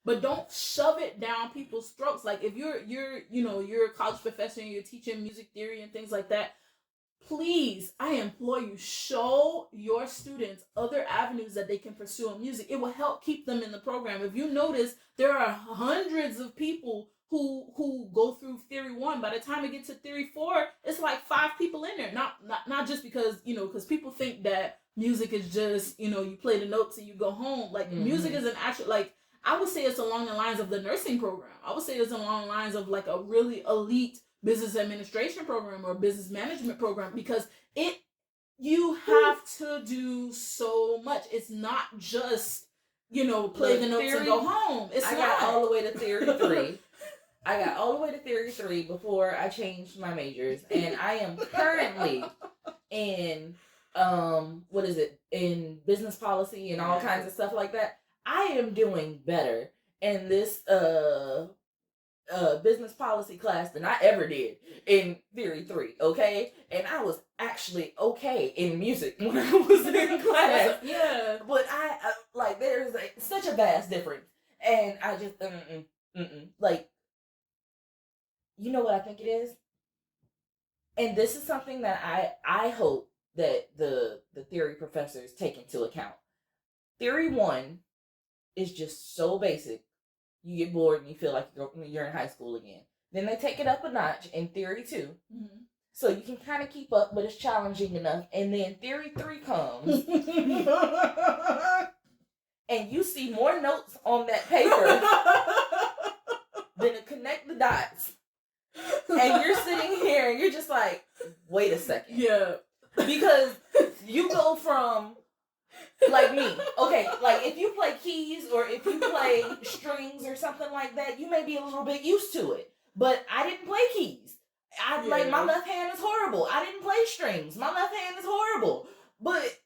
but don't shove it down people's throats. Like if you're a college professor and you're teaching music theory and things like that, please, I implore you, show your students other avenues that they can pursue in music. It will help keep them in the program. If you notice, there are hundreds of people who go through theory 1. By the time it gets to theory 4, it's like 5 people in there. Not just because, because people think that music is just, you play the notes and you go home. Like music is an actual, like, I would say it's along the lines of the nursing program. I would say it's along the lines of like a really elite business administration program or business management program, because you have to do so much. It's not just play the notes and go home. I got all the way to theory 3. I got all the way to theory 3 before I changed my majors, and I am currently in in business policy and all kinds of stuff like that. I am doing better in this business policy class than I ever did in theory 3, okay? And I was actually okay in music when I was in class. Yeah. But I like, there's such a vast difference. And I just, like, you know what I think it is? And this is something that I hope that the theory professors take into account. Theory 1 is just so basic. You get bored and you feel like you're in high school again. Then they take it up a notch in theory 2. Mm-hmm. So you can kind of keep up, but it's challenging enough. And then theory 3 comes. And you see more notes on that paper than to connect the dots. And you're sitting here and you're just like, wait a second. Yeah. Because you go from, like me, okay, like if you play keys or if you play strings or something like that, you may be a little bit used to it. But I didn't play keys. Like, my left hand is horrible. I didn't play strings. My left hand is horrible. But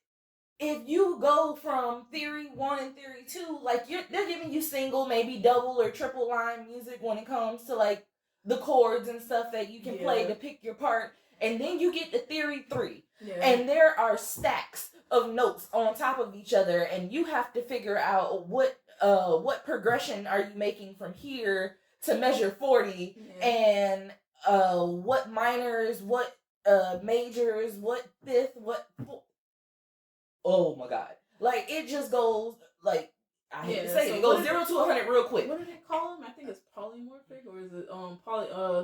if you go from theory 1 and theory 2, like, they're giving you single, maybe double or triple line music when it comes to, like, the chords and stuff that you can play to pick your part. And then you get to theory 3. Yeah. And there are stacks of notes on top of each other, and you have to figure out what progression are you making from here to measure 40, and what minors, what majors, what fifth, what. Oh my God! Like, it just goes, like, I hate to say it goes 0 to 100 real quick. What do they call them? I think it's polymorphic, or is it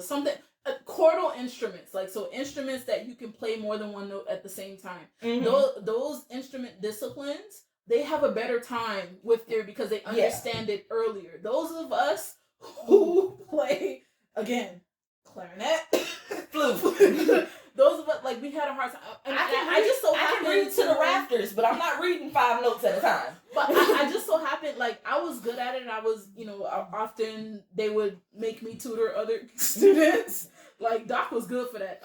something chordal instruments, like, so instruments that you can play more than one note at the same time. Mm-hmm. Those instrument disciplines, they have a better time with theory because they understand it earlier. Those of us who play, again, clarinet, flute. Those of us, like, we had a hard time. And I can read to the rafters, but I'm not reading 5 notes at a time. But I just so happened, like, I was good at it, and I was, often they would make me tutor other students. Like, Doc was good for that.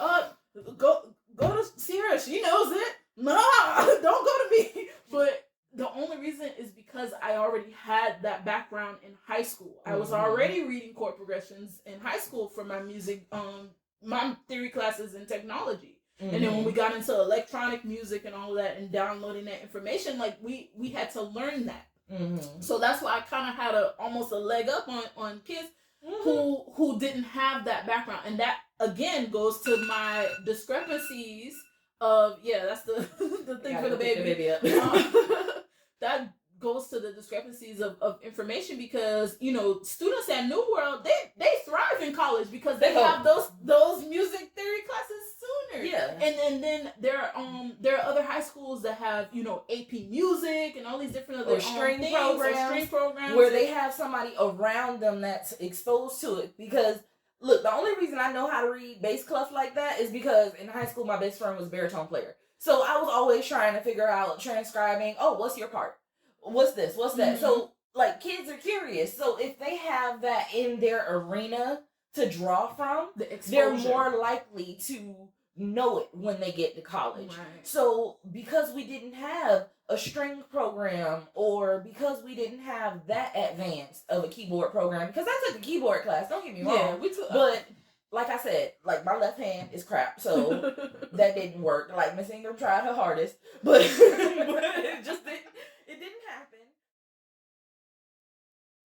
Go to Sierra, she knows it. Nah, don't go to me. But the only reason is because I already had that background in high school. I was already reading chord progressions in high school for my music, my theory classes in technology. Mm-hmm. And then when we got into electronic music and all of that and downloading that information, like, we had to learn that. Mm-hmm. So that's why I kind of had almost a leg up on kids who didn't have that background. And that, again, goes to my discrepancies of, that's the thing for the baby up. That goes to the discrepancies of information, because students at New World, they thrive in college because they have those music theory classes sooner. Yeah. And then there are other high schools that have AP Music and all these different other string programs where they have somebody around them that's exposed to it. Because look, the only reason I know how to read bass clef like that is because in high school my best friend was a baritone player. So I was always trying to figure out transcribing. Oh, what's your part? What's this? What's that? Mm-hmm. So, like, kids are curious. So if they have that in their arena to draw from, they're more likely to know it when they get to college. Right. So because we didn't have a string program, or because we didn't have that advanced of a keyboard program, because I took a keyboard class, don't get me wrong. Yeah, we took. But like I said, like, my left hand is crap, so that didn't work. Like, Miss Ingram tried her hardest, but it just didn't. It didn't happen.